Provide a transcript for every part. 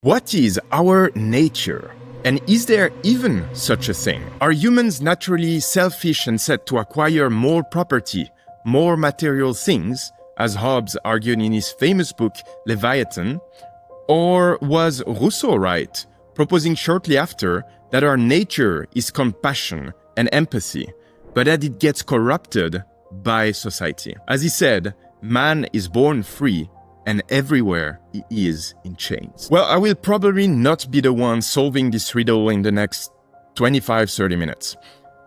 What is our nature? And is there even such a thing? Are humans naturally selfish and set to acquire more property, more material things, as Hobbes argued in his famous book Leviathan? Or was Rousseau right, proposing shortly after that our nature is compassion and empathy, but that it gets corrupted by society? As he said, man is born free, and everywhere he is in chains. Well, I will probably not be the one solving this riddle in the next 25-30 minutes.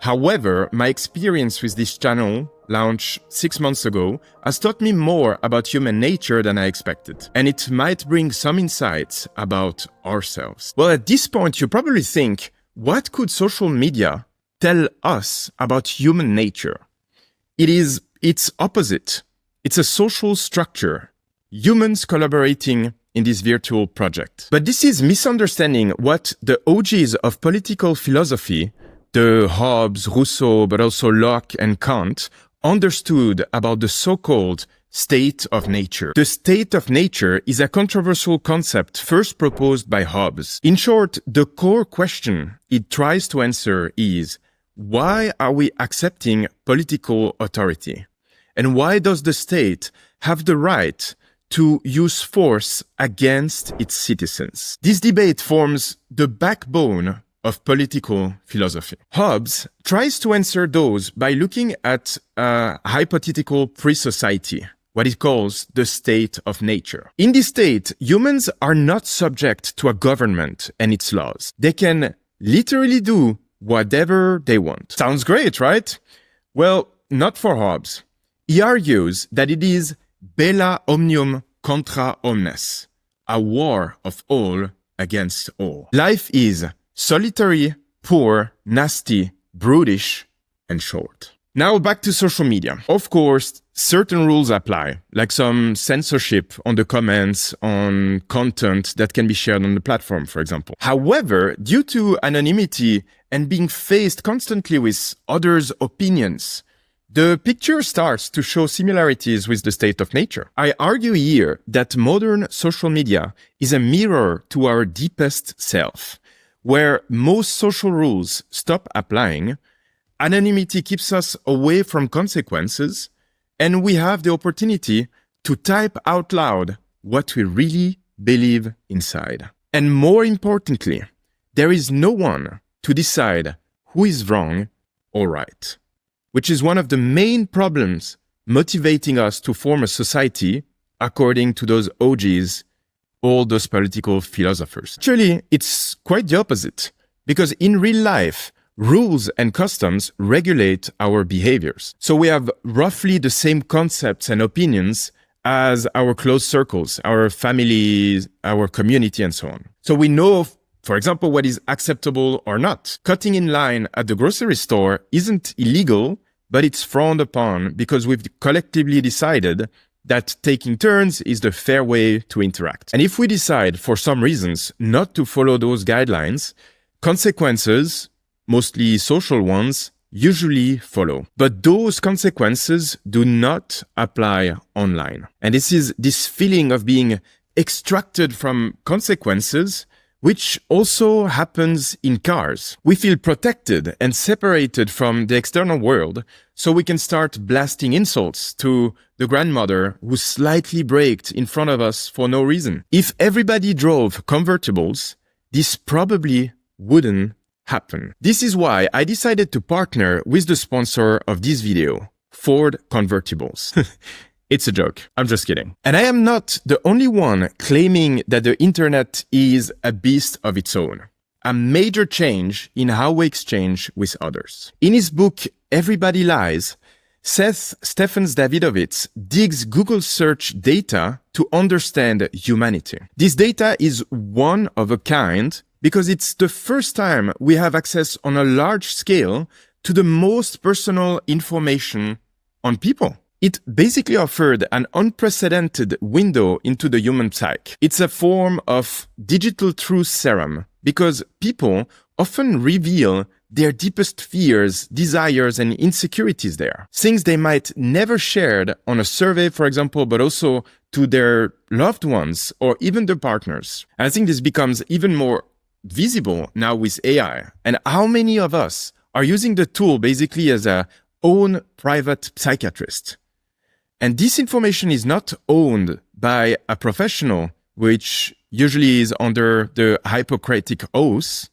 However, my experience with this channel, launched 6 months ago, has taught me more about human nature than I expected. And it might bring some insights about ourselves. Well, at this point, you probably think, what could social media tell us about human nature? It is its opposite. It's a social structure. Humans collaborating in this virtual project. But this is misunderstanding what the OGs of political philosophy, the Hobbes, Rousseau, but also Locke and Kant, understood about the so-called state of nature. The state of nature is a controversial concept first proposed by Hobbes. In short, the core question it tries to answer is, why are we accepting political authority? And why does the state have the right to use force against its citizens? This debate forms the backbone of political philosophy. Hobbes tries to answer those by looking at a hypothetical pre-society, what he calls the state of nature. In this state, humans are not subject to a government and its laws. They can literally do whatever they want. Sounds great, right? Well, not for Hobbes. He argues that it is bella omnium contra omnes, a war of all against all. Life is solitary, poor, nasty, brutish, and short. Now back to social media. Of course, certain rules apply, like some censorship on the comments on content that can be shared on the platform, for example. However, due to anonymity and being faced constantly with others' opinions, the picture starts to show similarities with the state of nature. I argue here that modern social media is a mirror to our deepest self, where most social rules stop applying, anonymity keeps us away from consequences, and we have the opportunity to type out loud what we really believe inside. And more importantly, there is no one to decide who is wrong or right, which is one of the main problems motivating us to form a society, according to those OGs, all those political philosophers. Actually, it's quite the opposite, because in real life, rules and customs regulate our behaviors. So we have roughly the same concepts and opinions as our close circles, our families, our community, and so on. So we know, for example, what is acceptable or not. Cutting in line at the grocery store isn't illegal, but it's frowned upon because we've collectively decided that taking turns is the fair way to interact. And if we decide, for some reasons, not to follow those guidelines, consequences, mostly social ones, usually follow. But those consequences do not apply online. And this is this feeling of being extracted from consequences, which also happens in cars. We feel protected and separated from the external world, so we can start blasting insults to the grandmother who slightly braked in front of us for no reason. If everybody drove convertibles, this probably wouldn't happen. This is why I decided to partner with the sponsor of this video, Ford Convertibles. It's a joke. I'm just kidding. And I am not the only one claiming that the internet is a beast of its own, a major change in how we exchange with others. In his book, Everybody Lies, Seth Stephens-Davidowitz digs Google search data to understand humanity. This data is one of a kind because it's the first time we have access on a large scale to the most personal information on people. It basically offered an unprecedented window into the human psyche. It's a form of digital truth serum because people often reveal their deepest fears, desires, and insecurities there. Things they might never shared on a survey, for example, but also to their loved ones or even their partners. And I think this becomes even more visible now with AI. And how many of us are using the tool basically as a own private psychiatrist? And this information is not owned by a professional, which usually is under the Hippocratic oath,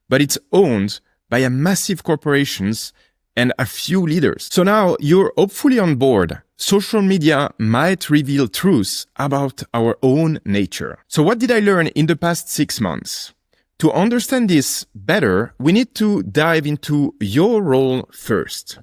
but it's owned by a massive corporations and a few leaders. So now you're hopefully on board. Social media might reveal truths about our own nature. So what did I learn in the past 6 months? To understand this better, we need to dive into your role first.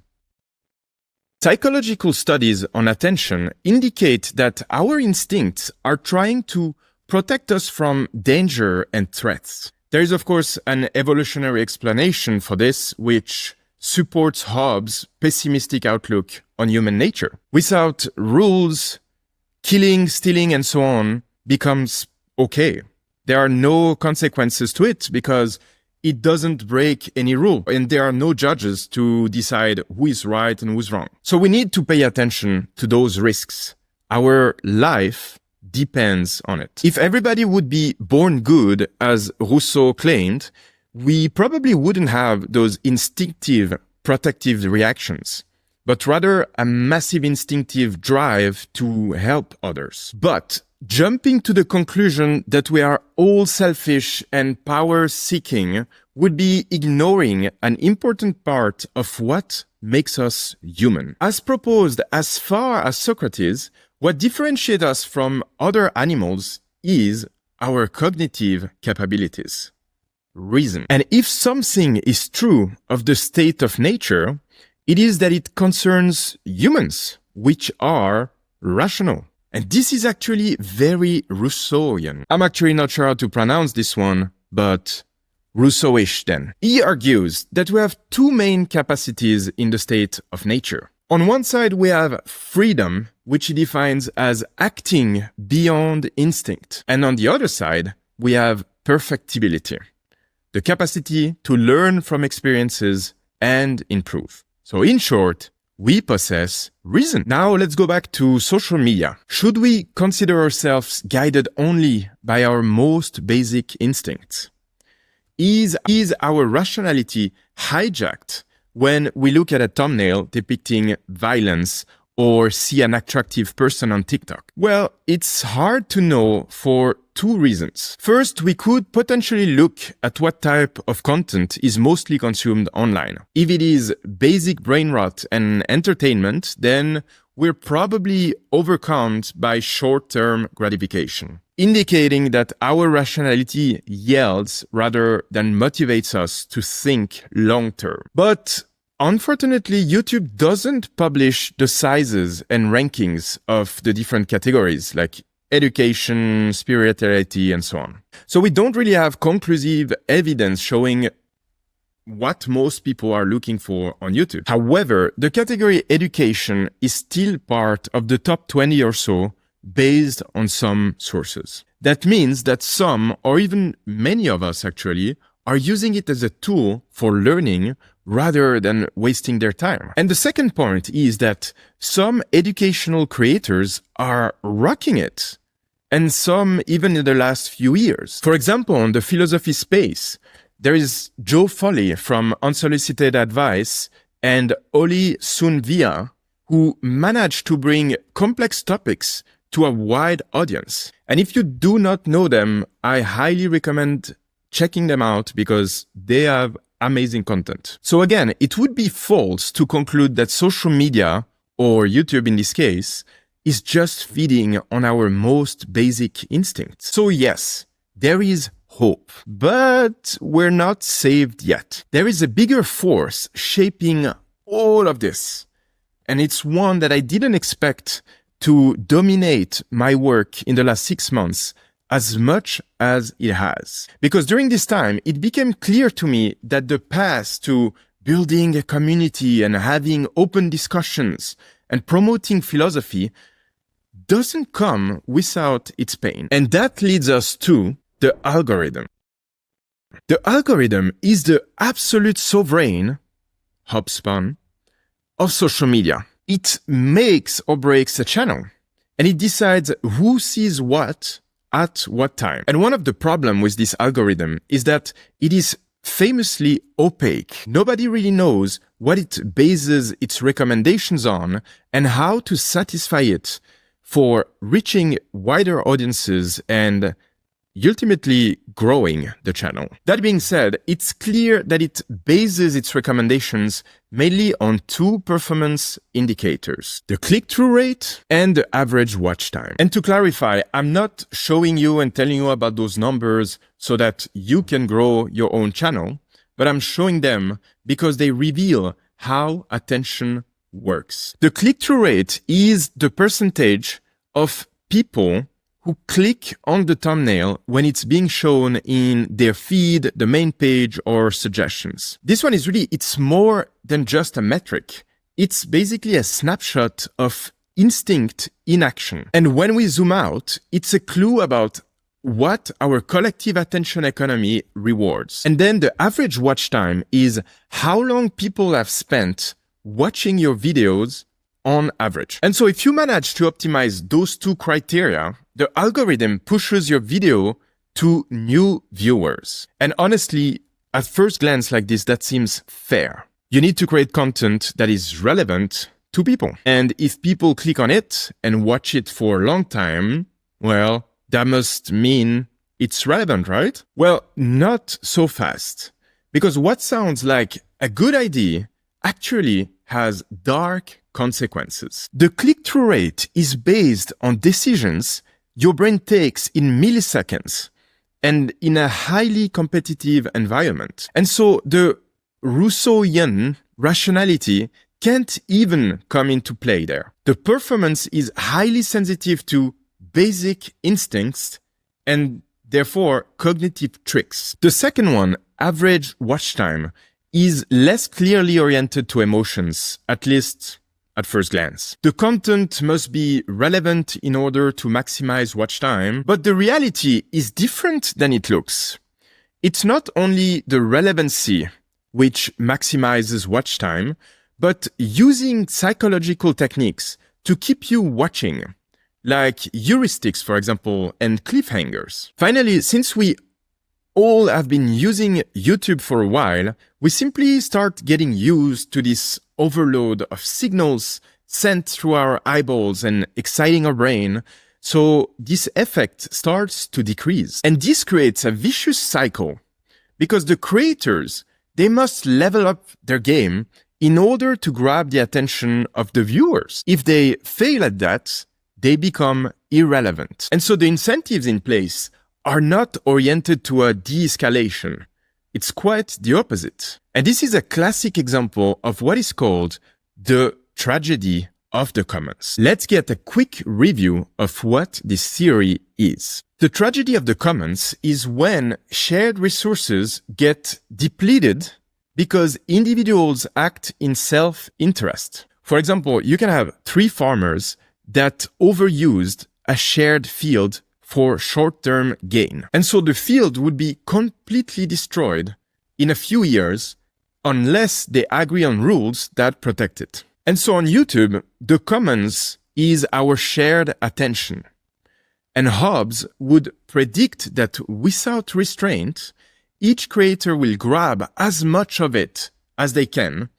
Psychological studies on attention indicate that our instincts are trying to protect us from danger and threats. There is, of course, an evolutionary explanation for this, which supports Hobbes' pessimistic outlook on human nature. Without rules, killing, stealing, and so on becomes okay. There are no consequences to it because it doesn't break any rule, and there are no judges to decide who is right and who's wrong. So we need to pay attention to those risks. Our life depends on it. If everybody would be born good, as Rousseau claimed, we probably wouldn't have those instinctive protective reactions, but rather a massive instinctive drive to help others. But jumping to the conclusion that we are all selfish and power-seeking would be ignoring an important part of what makes us human. As proposed as far as Socrates, what differentiates us from other animals is our cognitive capabilities. Reason. And if something is true of the state of nature, it is that it concerns humans, which are rational. And this is actually very Rousseauian. I'm actually not sure how to pronounce this one, but Rousseauish then. He argues that we have two main capacities in the state of nature. On one side, we have freedom, which he defines as acting beyond instinct. And on the other side, we have perfectibility, the capacity to learn from experiences and improve. So in short, we possess reason. Now let's go back to social media. Should we consider ourselves guided only by our most basic instincts? Is our rationality hijacked when we look at a thumbnail depicting violence or see an attractive person on TikTok? Well, it's hard to know for two reasons. First, we could potentially look at what type of content is mostly consumed online. If it is basic brain rot and entertainment, then we're probably overcome by short-term gratification, indicating that our rationality yields rather than motivates us to think long-term. But unfortunately, YouTube doesn't publish the sizes and rankings of the different categories like education, spirituality, and so on. So we don't really have conclusive evidence showing what most people are looking for on YouTube. However, the category education is still part of the top 20 or so based on some sources. That means that some, or even many of us actually, are using it as a tool for learning rather than wasting their time. And the second point is that some educational creators are rocking it, and some even in the last few years. For example, on the philosophy space, there is Joe Foley from Unsolicited Advice and Oli Sunvia, who managed to bring complex topics to a wide audience. And if you do not know them, I highly recommend checking them out because they have amazing content. So again, it would be false to conclude that social media, or YouTube in this case, is just feeding on our most basic instincts. So yes, there is hope, but we're not saved yet. There is a bigger force shaping all of this, and it's one that I didn't expect to dominate my work in the last 6 months as much as it has. Because during this time, it became clear to me that the path to building a community and having open discussions and promoting philosophy doesn't come without its pain. And that leads us to the algorithm. The algorithm is the absolute sovereign, Hobbes spun, of social media. It makes or breaks a channel, and it decides who sees what at what time. And one of the problems with this algorithm is that it is famously opaque. Nobody really knows what it bases its recommendations on and how to satisfy it for reaching wider audiences and ultimately growing the channel. That being said, it's clear that it bases its recommendations mainly on two performance indicators: the click-through rate and the average watch time. And to clarify, I'm not showing you and telling you about those numbers so that you can grow your own channel, but I'm showing them because they reveal how attention works. The click-through rate is the percentage of people who click on the thumbnail when it's being shown in their feed, the main page, or suggestions. This one is really, it's more than just a metric. It's basically a snapshot of instinct in action. And when we zoom out, it's a clue about what our collective attention economy rewards. And then the average watch time is how long people have spent watching your videos on average. And so if you manage to optimize those two criteria, the algorithm pushes your video to new viewers. And honestly, at first glance like this, that seems fair. You need to create content that is relevant to people. And if people click on it and watch it for a long time, well, that must mean it's relevant, right? Well, not so fast. Because what sounds like a good idea actually has dark consequences. The click-through rate is based on decisions your brain takes in milliseconds and in a highly competitive environment. And so the Rousseauian rationality can't even come into play there. The performance is highly sensitive to basic instincts and therefore cognitive tricks. The second one, average watch time, is less clearly oriented to emotions, at least at first glance. The content must be relevant in order to maximize watch time, but the reality is different than it looks. It's not only the relevancy which maximizes watch time, but using psychological techniques to keep you watching, like heuristics, for example, and cliffhangers. Finally, since we all have been using YouTube for a while, we simply start getting used to this overload of signals sent through our eyeballs and exciting our brain. So this effect starts to decrease. And this creates a vicious cycle because the creators, they must level up their game in order to grab the attention of the viewers. If they fail at that, they become irrelevant. And so the incentives in place are not oriented to a de-escalation. It's quite the opposite. And this is a classic example of what is called the tragedy of the commons. Let's get a quick review of what this theory is. The tragedy of the commons is when shared resources get depleted because individuals act in self-interest. For example, you can have 3 farmers that overused a shared field for short-term gain. And so the field would be completely destroyed in a few years unless they agree on rules that protect it. And so on YouTube, the commons is our shared attention. And Hobbes would predict that without restraint, each creator will grab as much of it as they can,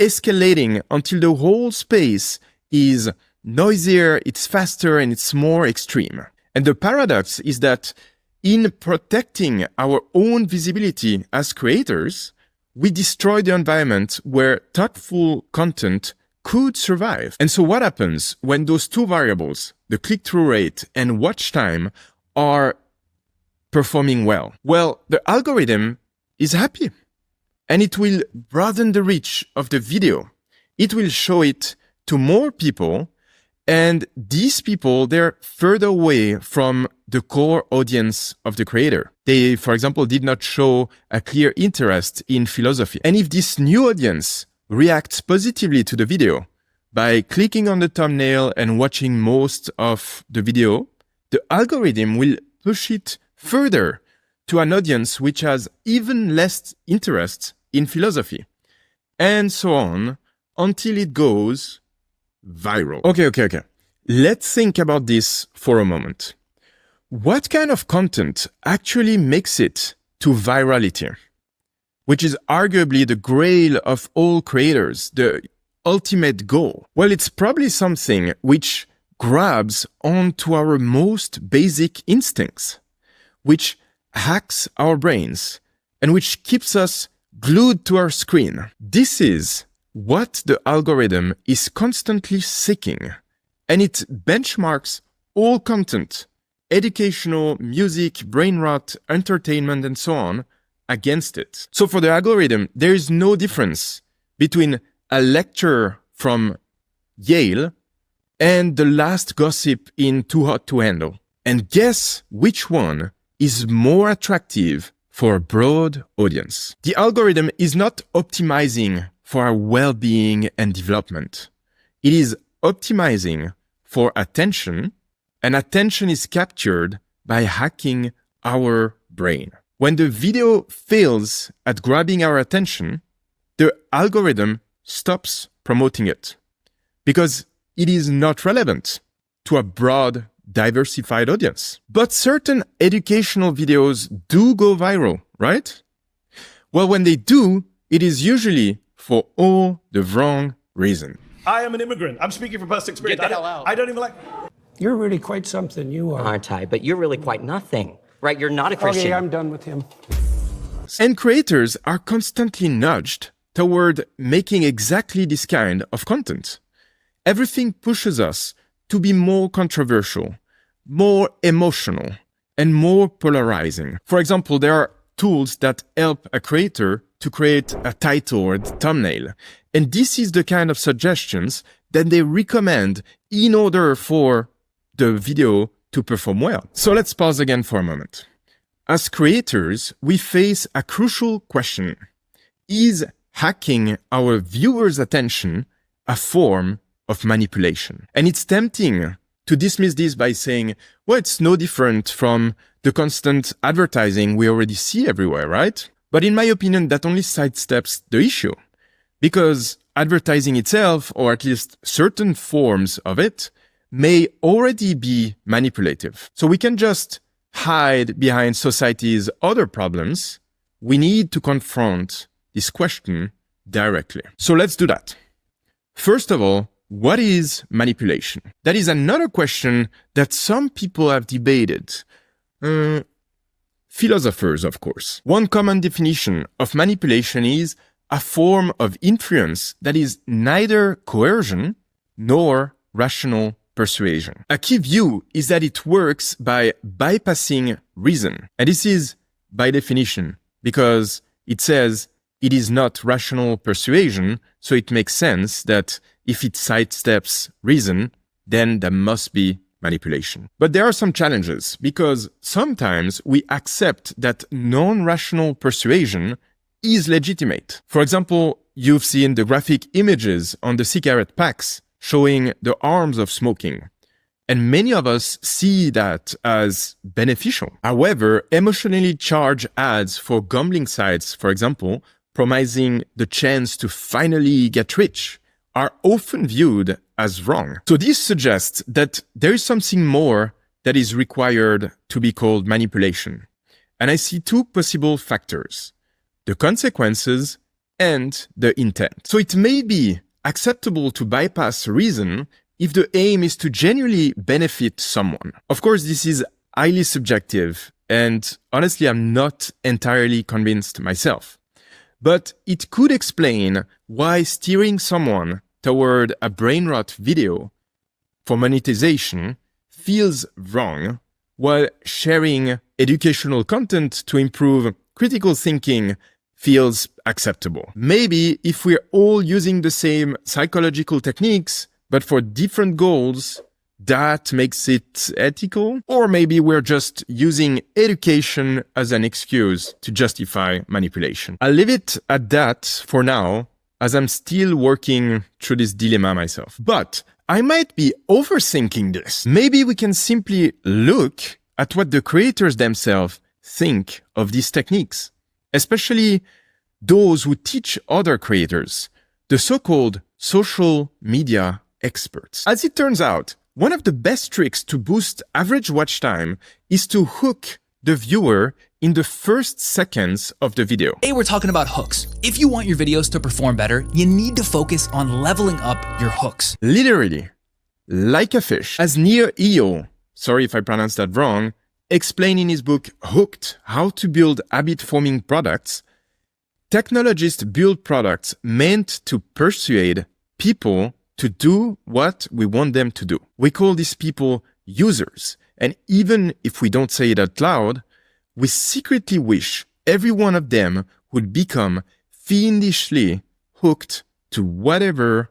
escalating until the whole space is noisier, it's faster, and it's more extreme. And the paradox is that in protecting our own visibility as creators, we destroy the environment where thoughtful content could survive. And so what happens when those two variables, the click-through rate and watch time, are performing well? Well, the algorithm is happy and it will broaden the reach of the video. It will show it to more people. And these people, they're further away from the core audience of the creator. They, for example, did not show a clear interest in philosophy. And if this new audience reacts positively to the video by clicking on the thumbnail and watching most of the video, the algorithm will push it further to an audience which has even less interest in philosophy, and so on until it goes viral. Okay. Let's think about this for a moment. What kind of content actually makes it to virality, which is arguably the grail of all creators, the ultimate goal? Well, it's probably something which grabs onto our most basic instincts, which hacks our brains, and which keeps us glued to our screen. This is what the algorithm is constantly seeking, and it benchmarks all content, educational, music, brain rot, entertainment, and so on, against it. So for the algorithm, there is no difference between a lecture from Yale and the last gossip in Too Hot to Handle. And guess which one is more attractive for a broad audience? The algorithm is not optimizing for our well-being and development. It is optimizing for attention, and attention is captured by hacking our brain. When the video fails at grabbing our attention, the algorithm stops promoting it because it is not relevant to a broad, diversified audience. But certain educational videos do go viral, right? Well, when they do, it is usually for all the wrong reason. I am an immigrant. I'm speaking from personal experience. Get the hell out. I don't even like... You're really quite something, you are. Aren't I? But you're really quite nothing, right? You're not a Christian. Okay, I'm done with him. And creators are constantly nudged toward making exactly this kind of content. Everything pushes us to be more controversial, more emotional, and more polarizing. For example, there are tools that help a creator to create a title or a thumbnail. And this is the kind of suggestions that they recommend in order for the video to perform well. So let's pause again for a moment. As creators, we face a crucial question. Is hacking our viewers' attention a form of manipulation? And it's tempting to dismiss this by saying, well, it's no different from the constant advertising we already see everywhere, right? But in my opinion, that only sidesteps the issue, because advertising itself, or at least certain forms of it, may already be manipulative. So we can just hide behind society's other problems. We need to confront this question directly. So let's do that. First of all, what is manipulation? That is another question that some people have debated. Philosophers, of course. One common definition of manipulation is a form of influence that is neither coercion nor rational persuasion. A key view is that it works by bypassing reason. And this is by definition, because it says it is not rational persuasion, so it makes sense that if it sidesteps reason, then there must be manipulation. But there are some challenges, because sometimes we accept that non-rational persuasion is legitimate. For example, you've seen the graphic images on the cigarette packs showing the harms of smoking. And many of us see that as beneficial. However, emotionally charged ads for gambling sites, for example, promising the chance to finally get rich, are often viewed as wrong. So this suggests that there is something more that is required to be called manipulation. And I see two possible factors: the consequences and the intent. So it may be acceptable to bypass reason if the aim is to genuinely benefit someone. Of course, this is highly subjective, and honestly, I'm not entirely convinced myself. But it could explain why steering someone toward a brain rot video for monetization feels wrong, while sharing educational content to improve critical thinking feels acceptable. Maybe if we're all using the same psychological techniques, but for different goals, that makes it ethical? Or maybe we're just using education as an excuse to justify manipulation. I'll leave it at that for now, as I'm still working through this dilemma myself. But I might be overthinking this. Maybe we can simply look at what the creators themselves think of these techniques, especially those who teach other creators, the so-called social media experts. As it turns out, one of the best tricks to boost average watch time is to hook the viewer in the first seconds of the video. Today we're talking about hooks. If you want your videos to perform better, you need to focus on leveling up your hooks. Literally, like a fish. As Niederhäusern, sorry if I pronounced that wrong, explained in his book Hooked, How to Build Habit-Forming Products, technologists build products meant to persuade people to do what we want them to do. We call these people users. And even if we don't say it out loud, we secretly wish every one of them would become fiendishly hooked to whatever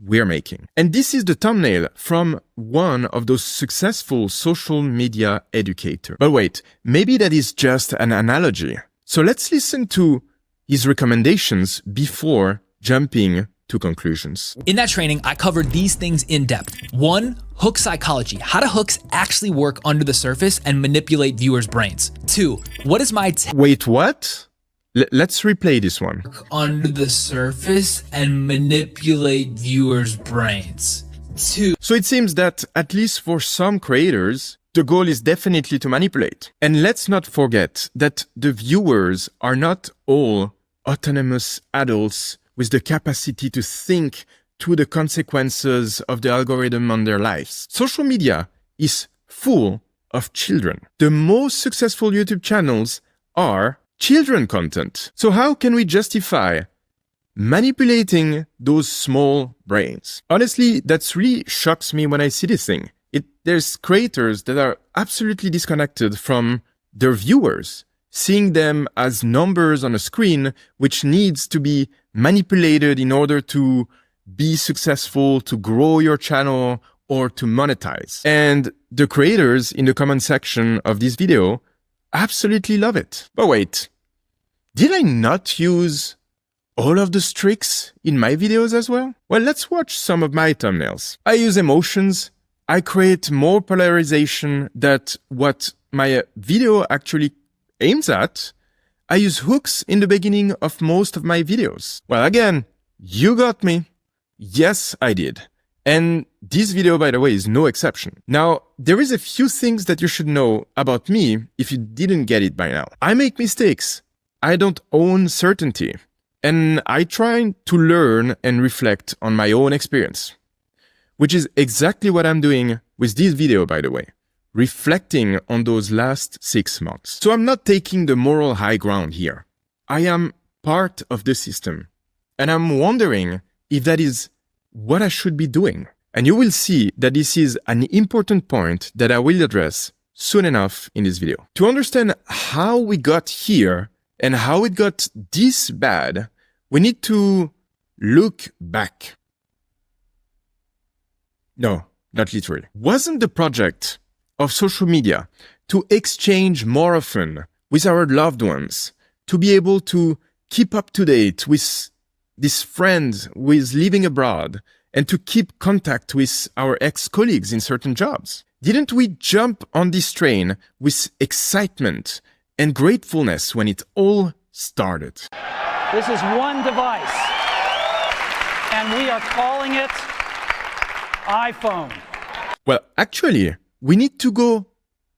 we're making. And this is the thumbnail from one of those successful social media educators. But wait, maybe that is just an analogy. So let's listen to his recommendations before jumping to conclusions. In that training, I covered these things in depth. 1, hook psychology. How do hooks actually work under the surface and manipulate viewers' brains? 2, what is my Wait, what? Let's replay this one. under the surface and manipulate viewers' brains? 2. So it seems that, at least for some creators, the goal is definitely to manipulate. And let's not forget that the viewers are not all autonomous adults with the capacity to think through the consequences of the algorithm on their lives. Social media is full of children. The most successful YouTube channels are children content. So how can we justify manipulating those small brains? Honestly, that really shocks me when I see this thing. There's creators that are absolutely disconnected from their viewers, seeing them as numbers on a screen, which needs to be manipulated in order to be successful, to grow your channel, or to monetize. And the creators in the comment section of this video absolutely love it. But wait, did I not use all of those tricks in my videos as well? Well, let's watch some of my thumbnails. I use emotions. I create more polarization than what my video actually aims at. I use hooks in the beginning of most of my videos. Well, again, you got me. Yes, I did. And this video, by the way, is no exception. Now, there is a few things that you should know about me if you didn't get it by now. I make mistakes. I don't own certainty. And I try to learn and reflect on my own experience, which is exactly what I'm doing with this video, by the way, reflecting on those last 6 months. So I'm not taking the moral high ground here. I am part of the system, and I'm wondering if that is what I should be doing. And you will see that this is an important point that I will address soon enough in this video. To understand how we got here and how it got this bad, we need to look back. No, not literally. Wasn't the project of social media to exchange more often with our loved ones, to be able to keep up to date with this friend who is living abroad, and to keep contact with our ex-colleagues in certain jobs? Didn't we jump on this train with excitement and gratefulness when it all started? This is one device, and we are calling it iPhone. Well, actually, we need to go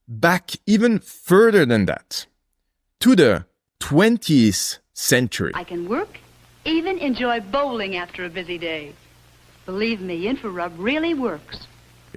back even further than that, to the 20th century. I can work, even enjoy bowling after a busy day. Believe me, InfoRub really works.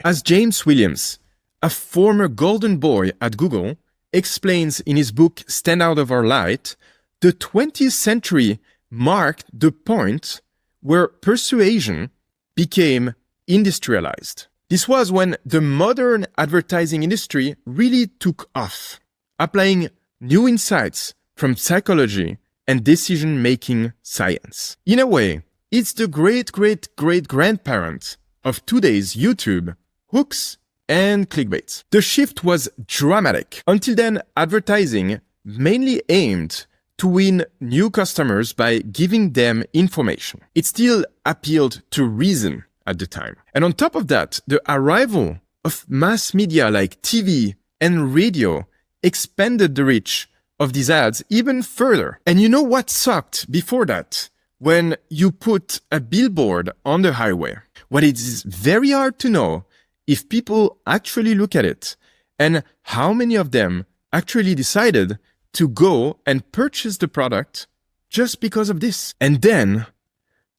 As James Williams, a former golden boy at Google, explains in his book Stand Out of Our Light, the 20th century marked the point where persuasion became industrialized. This was when the modern advertising industry really took off, applying new insights from psychology and decision-making science. In a way, it's the great-great-great-grandparent of today's YouTube, hooks, and clickbaits. The shift was dramatic. Until then, advertising mainly aimed to win new customers by giving them information. It still appealed to reason at the time. And on top of that, the arrival of mass media like TV and radio expanded the reach of these ads even further. And you know what sucked before that? When you put a billboard on the highway, what it is very hard to know if people actually look at it and how many of them actually decided to go and purchase the product just because of this. And then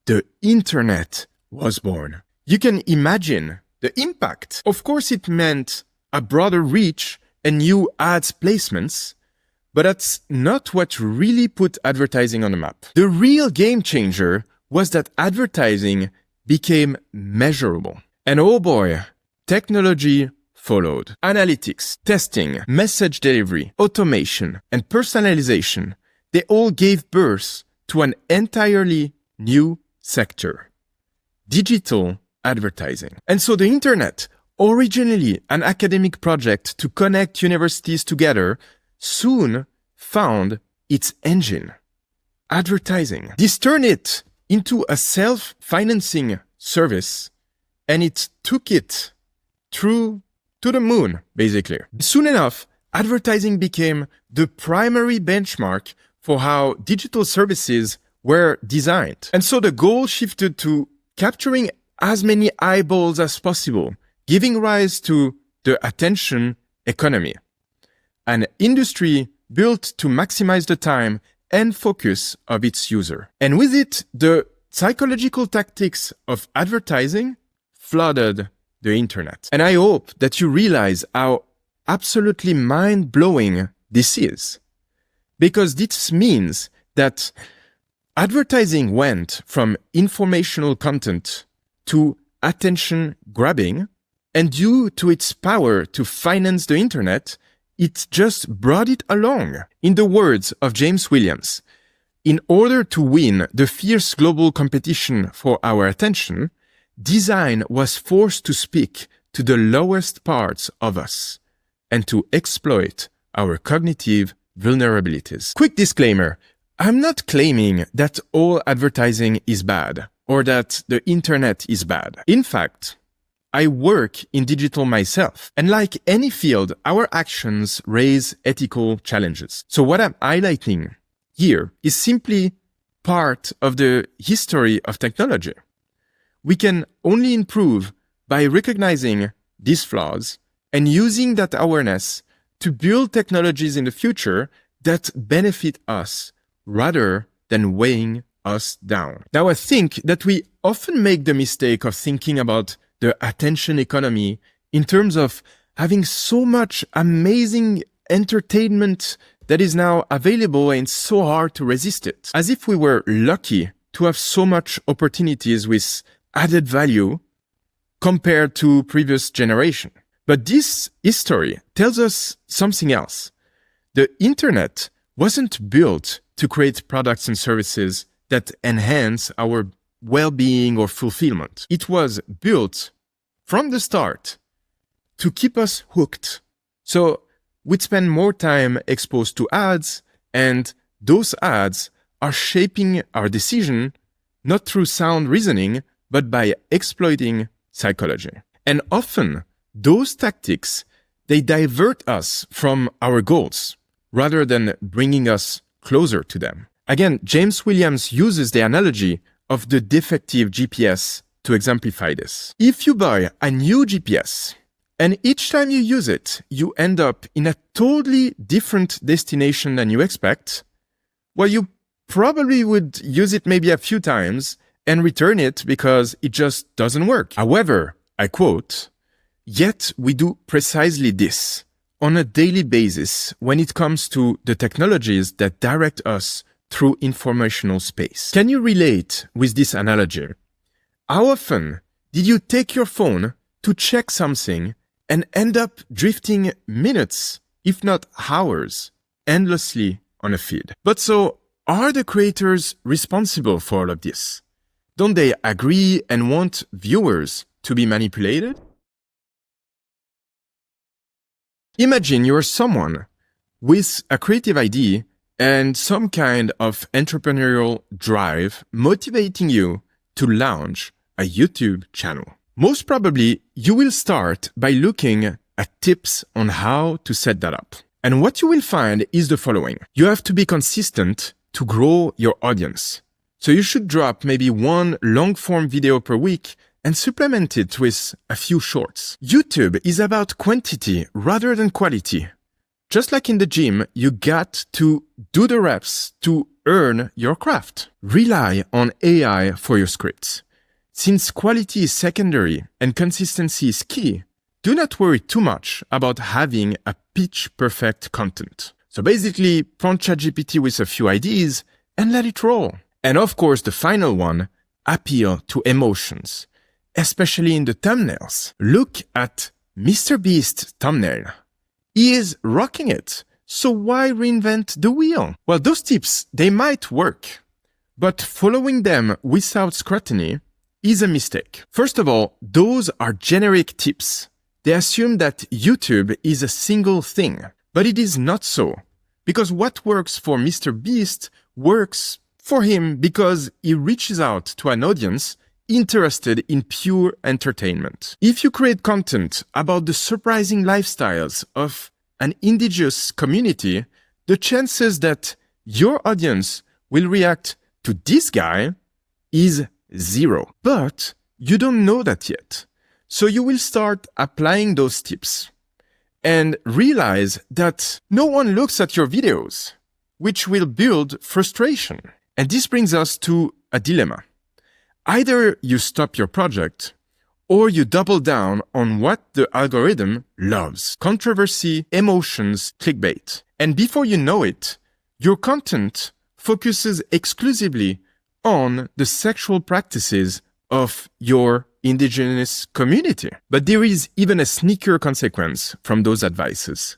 the internet was born. You can imagine the impact. Of course, it meant a broader reach and new ads placements, but that's not what really put advertising on the map. The real game changer was that advertising became measurable. And oh boy, technology followed. Analytics, testing, message delivery, automation, and personalization, they all gave birth to an entirely new sector: digital advertising. And so the internet, originally an academic project to connect universities together, soon found its engine: advertising. This turned it into a self-financing service, and it took it through to the moon, basically. Soon enough, advertising became the primary benchmark for how digital services were designed. And so the goal shifted to capturing as many eyeballs as possible, giving rise to the attention economy, an industry built to maximize the time and focus of its user. And with it, the psychological tactics of advertising flooded the internet. And I hope that you realize how absolutely mind-blowing this is, because this means that advertising went from informational content to attention grabbing, and due to its power to finance the internet, it just brought it along. In the words of James Williams, in order to win the fierce global competition for our attention, design was forced to speak to the lowest parts of us and to exploit our cognitive vulnerabilities. Quick disclaimer, I'm not claiming that all advertising is bad or that the internet is bad. In fact, I work in digital myself, and like any field, our actions raise ethical challenges. So what I'm highlighting here is simply part of the history of technology. We can only improve by recognizing these flaws and using that awareness to build technologies in the future that benefit us rather than weighing us down. Now, I think that we often make the mistake of thinking about the attention economy in terms of having so much amazing entertainment that is now available and so hard to resist it. As if we were lucky to have so much opportunities with added value compared to previous generation. But this history tells us something else. The internet wasn't built to create products and services that enhance our well-being or fulfillment. It was built from the start to keep us hooked. So we'd spend more time exposed to ads, and those ads are shaping our decision not through sound reasoning, but by exploiting psychology. And often, those tactics, they divert us from our goals rather than bringing us closer to them. Again, James Williams uses the analogy of the defective GPS to exemplify this. If you buy a new GPS, and each time you use it, you end up in a totally different destination than you expect, well, you probably would use it maybe a few times and return it because it just doesn't work. However, I quote, "Yet we do precisely this on a daily basis when it comes to the technologies that direct us through informational space." Can you relate with this analogy? How often did you take your phone to check something and end up drifting minutes, if not hours, endlessly on a feed? But so, are the creators responsible for all of this? Don't they agree and want viewers to be manipulated? Imagine you're someone with a creative idea and some kind of entrepreneurial drive motivating you to launch a YouTube channel. Most probably, you will start by looking at tips on how to set that up. And what you will find is the following. You have to be consistent to grow your audience. So you should drop maybe one long-form video per week and supplement it with a few shorts. YouTube is about quantity rather than quality. Just like in the gym, you got to do the reps to earn your craft. Rely on AI for your scripts. Since quality is secondary and consistency is key, do not worry too much about having a pitch-perfect content. So basically, prompt ChatGPT with a few ideas and let it roll. And of course, the final one, appeal to emotions, especially in the thumbnails. Look at MrBeast's thumbnail. He is rocking it. So why reinvent the wheel? Well, those tips, they might work, but following them without scrutiny is a mistake. First of all, those are generic tips. They assume that YouTube is a single thing, but it is not so. Because what works for MrBeast works for him because he reaches out to an audience interested in pure entertainment. If you create content about the surprising lifestyles of an indigenous community, the chances that your audience will react to this guy is 0. But you don't know that yet. So you will start applying those tips and realize that no one looks at your videos, which will build frustration. And this brings us to a dilemma. Either you stop your project or you double down on what the algorithm loves. Controversy, emotions, clickbait. And before you know it, your content focuses exclusively on the sexual practices of your indigenous community. But there is even a sneakier consequence from those advices,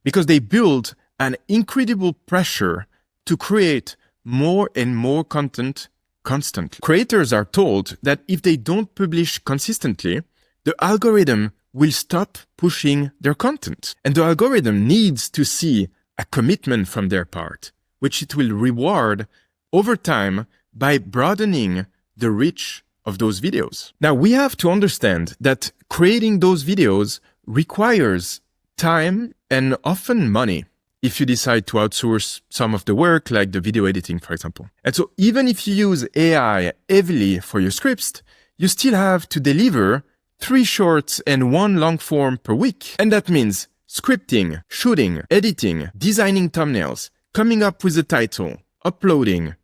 because they build an incredible pressure to create more and more content constantly. Creators are told that if they don't publish consistently, the algorithm will stop pushing their content. And the algorithm needs to see a commitment from their part, which it will reward over time by broadening the reach of those videos. Now, we have to understand that creating those videos requires time and often money if you decide to outsource some of the work, like the video editing, for example. And so even if you use AI heavily for your scripts, you still have to deliver 3 shorts and 1 long form per week. And that means scripting, shooting, editing, designing thumbnails, coming up with a title, uploading,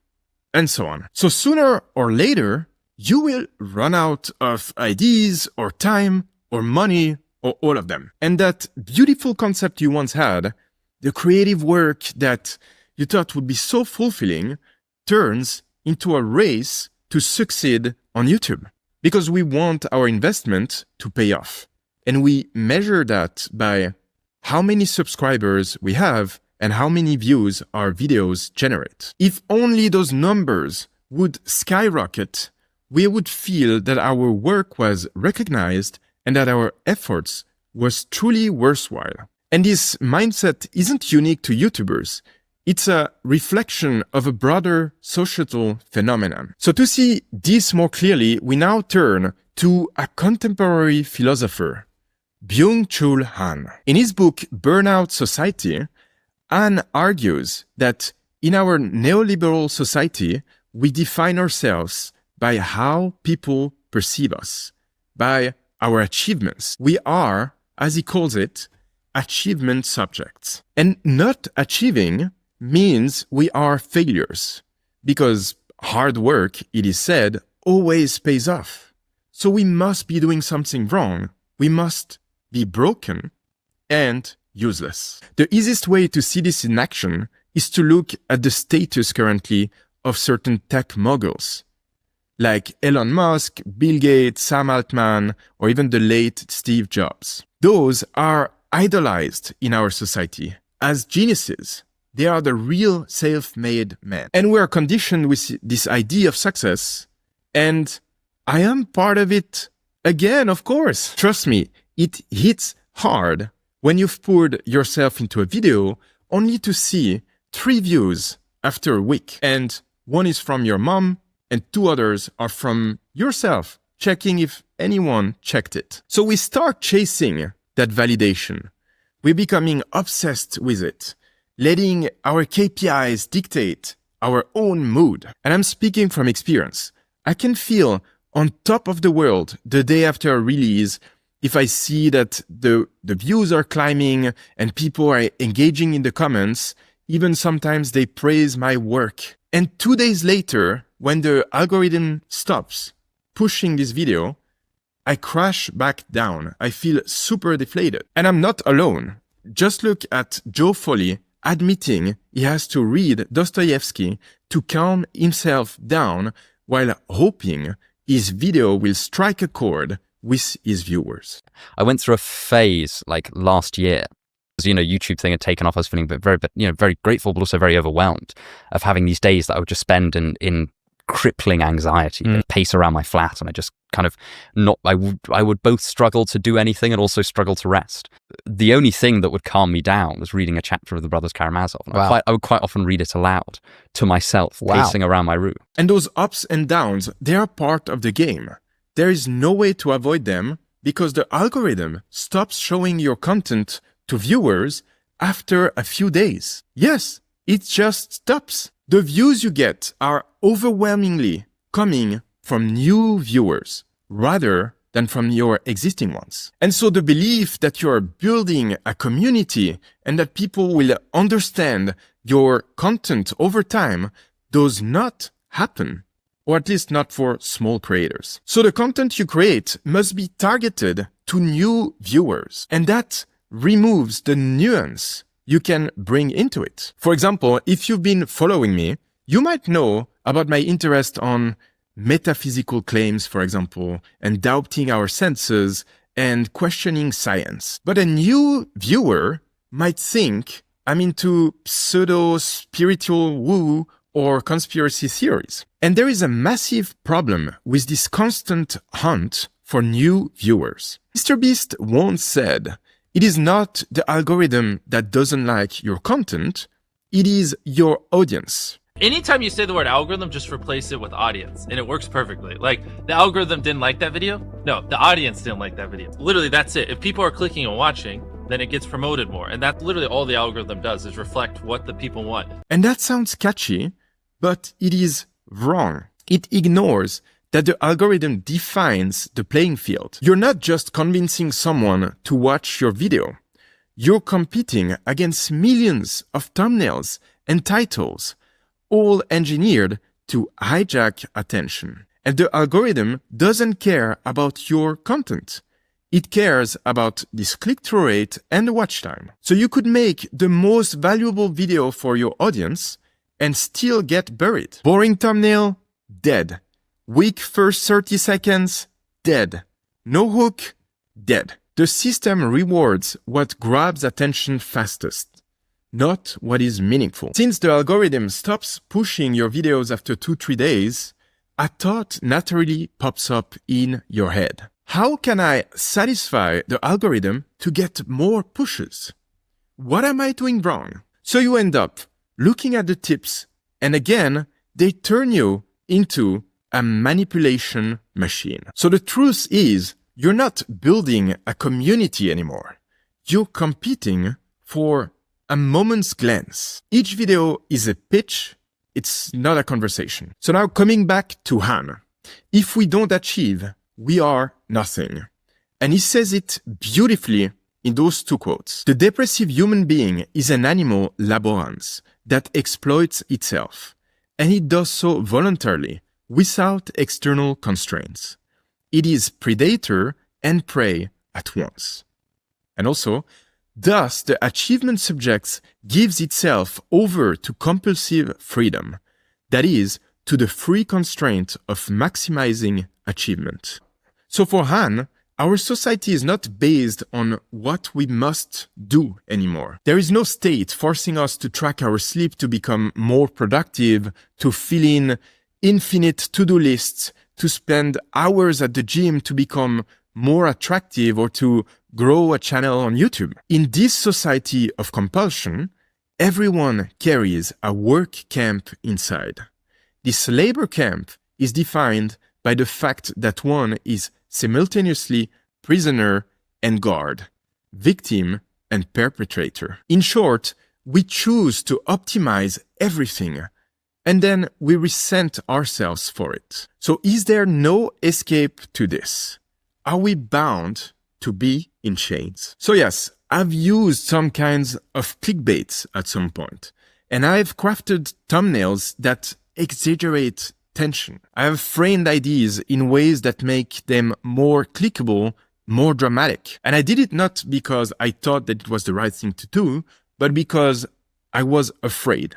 and so on. So sooner or later, you will run out of ideas or time or money or all of them. And that beautiful concept you once had, the creative work that you thought would be so fulfilling, turns into a race to succeed on YouTube. Because we want our investment to pay off. And we measure that by how many subscribers we have and how many views our videos generate. If only those numbers would skyrocket, we would feel that our work was recognized and that our efforts was truly worthwhile. And this mindset isn't unique to YouTubers. It's a reflection of a broader societal phenomenon. So to see this more clearly, we now turn to a contemporary philosopher, Byung-Chul Han. In his book, Burnout Society, Han argues that in our neoliberal society, we define ourselves by how people perceive us, by our achievements. We are, as he calls it, achievement subjects. And not achieving means we are failures, because hard work, it is said, always pays off. So we must be doing something wrong. We must be broken and useless. The easiest way to see this in action is to look at the status currently of certain tech moguls, like Elon Musk, Bill Gates, Sam Altman, or even the late Steve Jobs. Those are idolized in our society as geniuses. They are the real self-made men. And we are conditioned with this idea of success. And I am part of it again, of course. Trust me, it hits hard when you've poured yourself into a video only to see 3 views after a week. And one is from your mom and 2 others are from yourself, checking if anyone checked it. So we start chasing that validation. We're becoming obsessed with it, letting our KPIs dictate our own mood. And I'm speaking from experience. I can feel on top of the world the day after a release if I see that the views are climbing and people are engaging in the comments. Even sometimes they praise my work. And 2 days later, when the algorithm stops pushing this video, I crash back down. I feel super deflated. And I'm not alone. Just look at Joe Foley admitting he has to read Dostoevsky to calm himself down while hoping his video will strike a chord with his viewers. I went through a phase like last year. As YouTube thing had taken off. I was feeling very grateful, but also very overwhelmed of having these days that I would just spend in crippling anxiety, pace around my flat, and I just kind of I would both struggle to do anything and also struggle to rest. The only thing that would calm me down was reading a chapter of the Brothers Karamazov. And Wow. I would quite often read it aloud to myself, pacing around my room. And those ups and downs, they are part of the game. There is no way to avoid them because the algorithm stops showing your content to viewers after a few days. Yes, it just stops. The views you get are overwhelmingly coming from new viewers rather than from your existing ones. And so the belief that you're building a community and that people will understand your content over time does not happen, or at least not for small creators. So the content you create must be targeted to new viewers, and that removes the nuance you can bring into it. For example, if you've been following me, you might know about my interest on metaphysical claims, for example, and doubting our senses and questioning science. But a new viewer might think I'm into pseudo-spiritual woo or conspiracy theories. And there is a massive problem with this constant hunt for new viewers. Mr. Beast once said, "It is not the algorithm that doesn't like your content, it is your audience." Anytime you say the word algorithm, just replace it with audience, and it works perfectly. Like, the algorithm didn't like that video? No, the audience didn't like that video. Literally, that's it. If people are clicking and watching, then it gets promoted more. And that's literally all the algorithm does, is reflect what the people want. And that sounds catchy, but it is wrong. It ignores that the algorithm defines the playing field. You're not just convincing someone to watch your video. You're competing against millions of thumbnails and titles, all engineered to hijack attention. And the algorithm doesn't care about your content. It cares about this click-through rate and the watch time. So you could make the most valuable video for your audience and still get buried. Boring thumbnail, dead. Weak first 30 seconds, dead. No hook, dead. The system rewards what grabs attention fastest, not what is meaningful. Since the algorithm stops pushing your videos after 2-3 days, a thought naturally pops up in your head. How can I satisfy the algorithm to get more pushes? What am I doing wrong? So you end up looking at the tips, and again, they turn you into a manipulation machine. So the truth is, you're not building a community anymore. You're competing for a moment's glance. Each video is a pitch. It's not a conversation. So now coming back to Han. If we don't achieve, we are nothing. And he says it beautifully in those two quotes. The depressive human being is an animal laborans that exploits itself. And it does so voluntarily, without external constraints. It is predator and prey at once. And also, thus the achievement subject gives itself over to compulsive freedom, that is, to the free constraint of maximizing achievement. So for Han, our society is not based on what we must do anymore. There is no state forcing us to track our sleep to become more productive, to fill in infinite to-do lists, to spend hours at the gym to become more attractive, or to grow a channel on YouTube. In this society of compulsion, everyone carries a work camp inside. This labor camp is defined by the fact that one is simultaneously prisoner and guard, victim and perpetrator. In short, we choose to optimize everything, and then we resent ourselves for it. So is there no escape to this? Are we bound to be in chains? So yes, I've used some kinds of clickbait at some point, and I've crafted thumbnails that exaggerate tension. I have framed ideas in ways that make them more clickable, more dramatic. And I did it not because I thought that it was the right thing to do, but because I was afraid.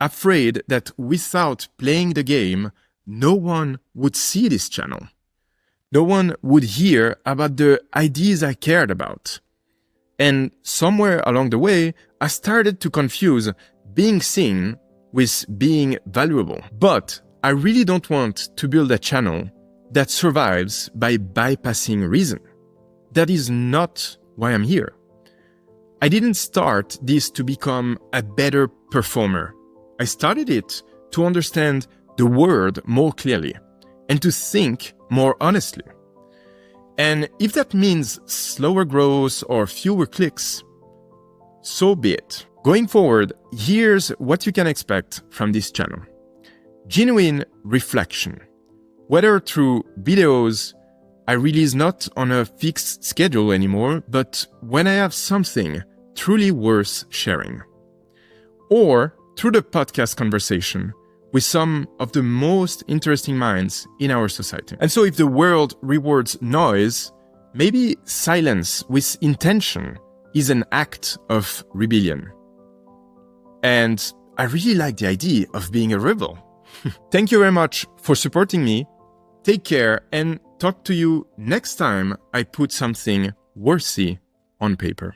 Afraid that without playing the game, no one would see this channel. No one would hear about the ideas I cared about. And somewhere along the way, I started to confuse being seen with being valuable. But I really don't want to build a channel that survives by bypassing reason. That is not why I'm here. I didn't start this to become a better performer. I started it to understand the world more clearly and to think more honestly. And if that means slower growth or fewer clicks, so be it. Going forward, here's what you can expect from this channel. Genuine reflection. Whether through videos I release not on a fixed schedule anymore, but when I have something truly worth sharing. Or through the podcast conversation with some of the most interesting minds in our society. And so if the world rewards noise, maybe silence with intention is an act of rebellion. And I really like the idea of being a rebel. Thank you very much for supporting me. Take care and talk to you next time I put something worthy on paper.